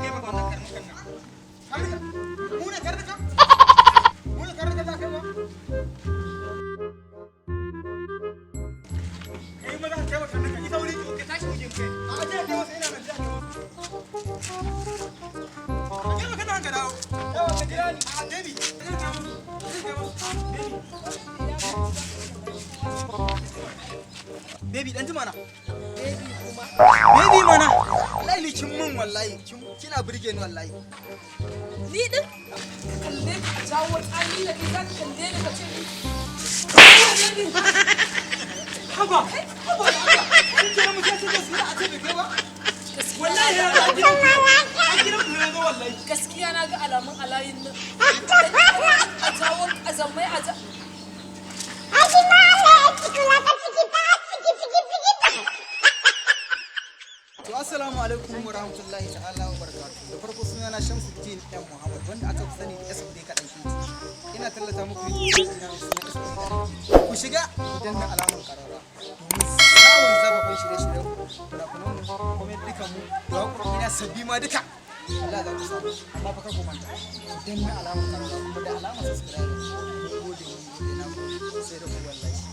kai maka wannan karnukan nan. Karnuka? Mu ne karnuka? Mu ne karnuka za ka yi ba? Kai maza ka kai wa karnuka, ita wuri ka tashi mu je mu kai. A je kai wasu ina nan je kai wasu. A je maka nan ka dawo. Yawa ka jira ni. A Debi, ka je kai wasu. Baby dan jima na. Baby kuma. Baby mana. Wallahi kin mun wallahi. Kina burge ni wallahi. Ni din kalle ka jawo tsani da kai za ka kalle ni ka ce ni. Haba. Haba. Kin kira mu sai da su a ce bai kai ba. Wallahi ya ga gidan mu. A gidan mu ne zo wallahi. Gaskiya na ga alamun alayin nan. A jawo azamai a ja. Assalamu alaikum wa rahmatullahi ta'ala wa barakatuh. Da farko sunana Shamsuddin ɗan Muhammad wanda aka fi sani da SD kaɗan shi. Ina tallata muku YouTube ina suna SD kaɗan. Ku shiga idan na alamar karara. Domin samun zabafin shirye-shiryen kurakunan mu, kuma dukan mu, da waƙoƙi na sabbi ma duka. Allah za ku samu, amma fa kar ku manta. Idan na alamar karara kuma da alamar subscribe. Mun gode na sai da ku wallahi.